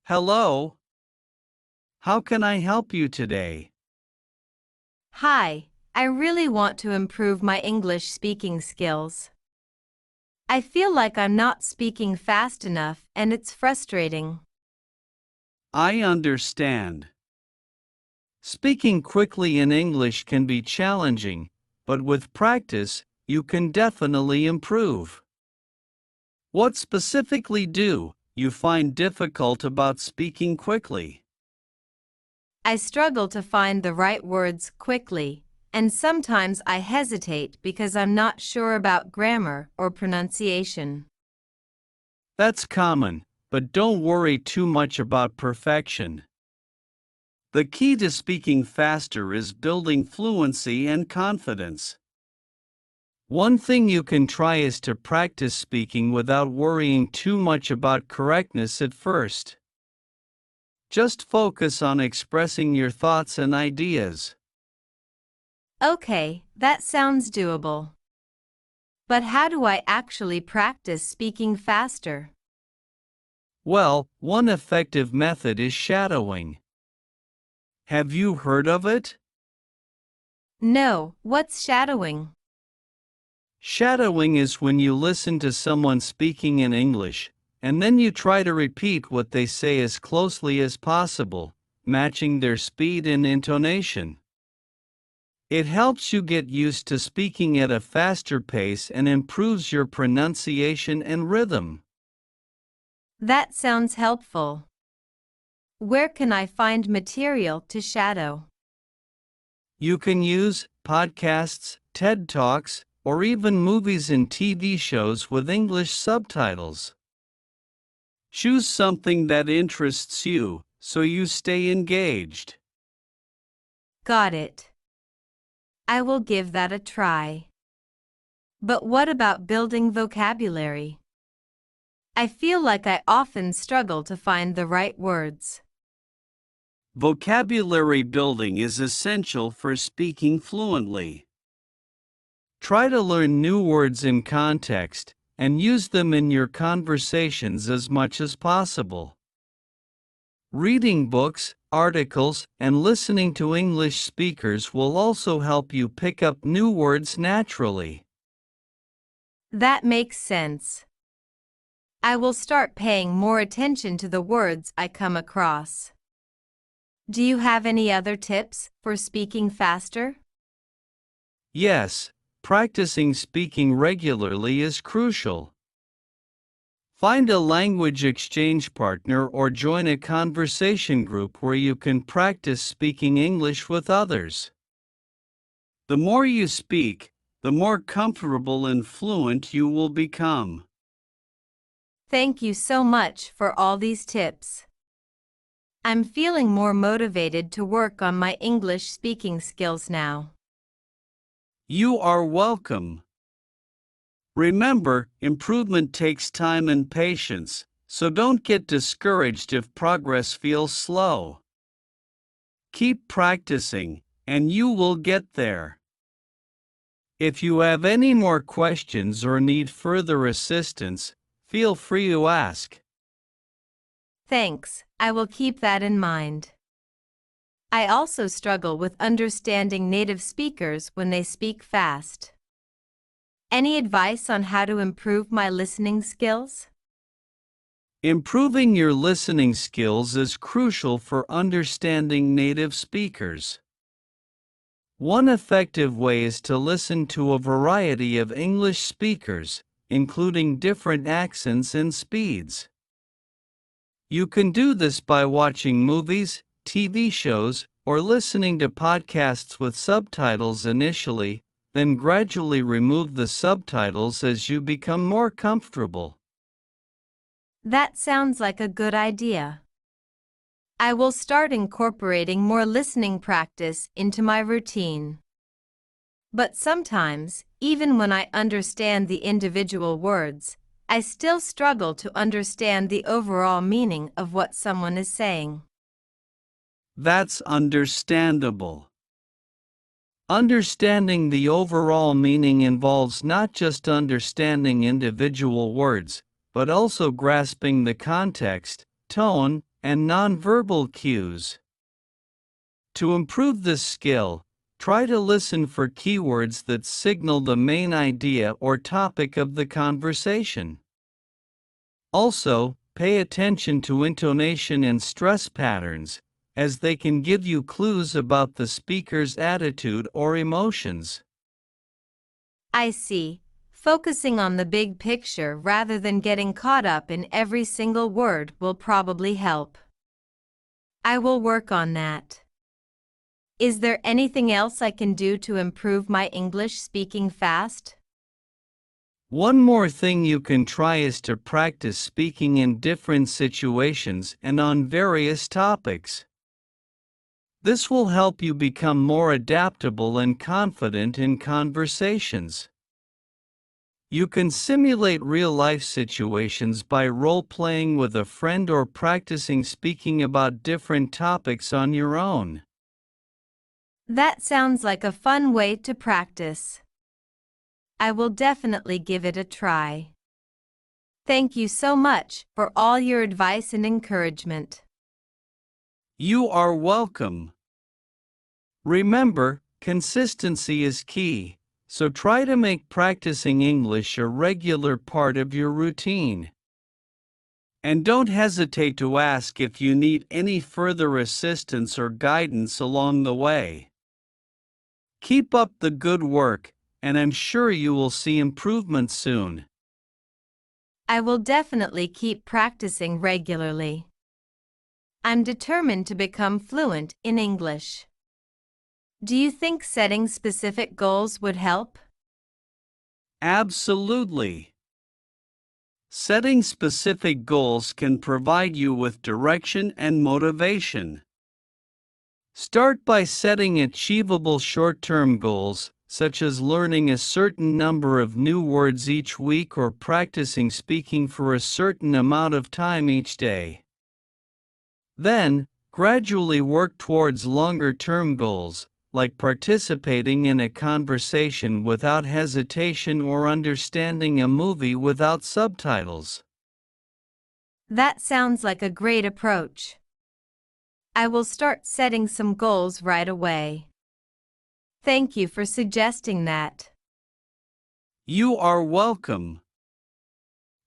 Hello, how can I help you today? Hi, I really want to improve my English speaking skills. I feel like I'm not speaking fast enough and it's frustrating. I understand. Speaking quickly in English can be challenging, but with practice, you can definitely improve. What specifically do you find difficult about speaking quickly? I struggle to find the right words quickly, and sometimes I hesitate because I'm not sure about grammar or pronunciation. That's common, but don't worry too much about perfection. The key to speaking faster is building fluency and confidence. One thing you can try is to practice speaking without worrying too much about correctness at first. Just focus on expressing your thoughts and ideas. Okay, that sounds doable. But how do I actually practice speaking faster? Well, one effective method is shadowing. Have you heard of it? No, what's shadowing? Shadowing is when you listen to someone speaking in English, and then you try to repeat what they say as closely as possible, matching their speed and intonation. It helps you get used to speaking at a faster pace and improves your pronunciation and rhythm. That sounds helpful. Where can I find material to shadow? You can use podcasts, TED Talks, or even movies and TV shows with English subtitles. Choose something that interests you so you stay engaged. Got it. I will give that a try. But what about building vocabulary? I feel like I often struggle to find the right words. Vocabulary building is essential for speaking fluently. Try to learn new words in context and use them in your conversations as much as possible. Reading books, articles, and listening to English speakers will also help you pick up new words naturally. That makes sense. I will start paying more attention to the words I come across. Do you have any other tips for speaking faster? Yes, practicing speaking regularly is crucial. Find a language exchange partner or join a conversation group where you can practice speaking English with others. The more you speak, the more comfortable and fluent you will become. Thank you so much for all these tips. I'm feeling more motivated to work on my English speaking skills now. You are welcome. Remember, improvement takes time and patience, so don't get discouraged if progress feels slow. Keep practicing, and you will get there. If you have any more questions or need further assistance, feel free to ask. Thanks, I will keep that in mind. I also struggle with understanding native speakers when they speak fast. Any advice on how to improve my listening skills? Improving your listening skills is crucial for understanding native speakers. One effective way is to listen to a variety of English speakers, including different accents and speeds. You can do this by watching movies, TV shows, or listening to podcasts with subtitles initially, then gradually remove the subtitles as you become more comfortable. That sounds like a good idea. I will start incorporating more listening practice into my routine. But sometimes, even when I understand the individual words, I still struggle to understand the overall meaning of what someone is saying. That's understandable. Understanding the overall meaning involves not just understanding individual words, but also grasping the context, tone, and nonverbal cues. To improve this skill, try to listen for keywords that signal the main idea or topic of the conversation. Also, pay attention to intonation and stress patterns, as they can give you clues about the speaker's attitude or emotions. I see. Focusing on the big picture rather than getting caught up in every single word will probably help. I will work on that. Is there anything else I can do to improve my English speaking fast? One more thing you can try is to practice speaking in different situations and on various topics. This will help you become more adaptable and confident in conversations. You can simulate real-life situations by role-playing with a friend or practicing speaking about different topics on your own. That sounds like a fun way to practice. I will definitely give it a try. Thank you so much for all your advice and encouragement. You are welcome. Remember, consistency is key, so try to make practicing English a regular part of your routine. And don't hesitate to ask if you need any further assistance or guidance along the way. Keep up the good work, and I'm sure you will see improvement soon. I will definitely keep practicing regularly. I'm determined to become fluent in English. Do you think setting specific goals would help? Absolutely. Setting specific goals can provide you with direction and motivation. Start by setting achievable short-term goals, such as learning a certain number of new words each week or practicing speaking for a certain amount of time each day. Then, gradually work towards longer-term goals, like participating in a conversation without hesitation or understanding a movie without subtitles. That sounds like a great approach. I will start setting some goals right away. Thank you for suggesting that. You are welcome.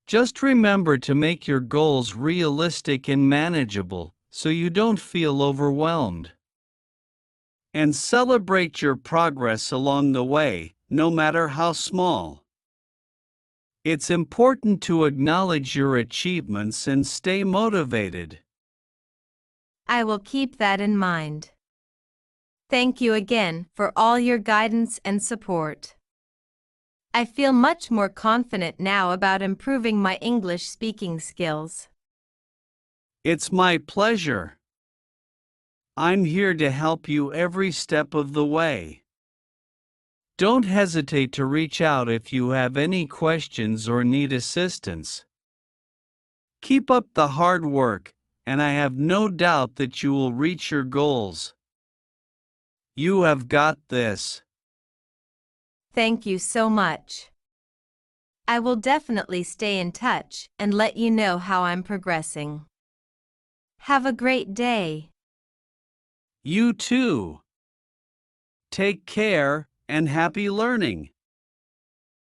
Just remember to make your goals realistic and manageable, so you don't feel overwhelmed. And celebrate your progress along the way, no matter how small. It's important to acknowledge your achievements and stay motivated. I will keep that in mind. Thank you again for all your guidance and support. I feel much more confident now about improving my English speaking skills. It's my pleasure. I'm here to help you every step of the way. Don't hesitate to reach out if you have any questions or need assistance. Keep up the hard work, and I have no doubt that you will reach your goals. You have got this. Thank you so much. I will definitely stay in touch and let you know how I'm progressing. Have a great day. You too. Take care and happy learning.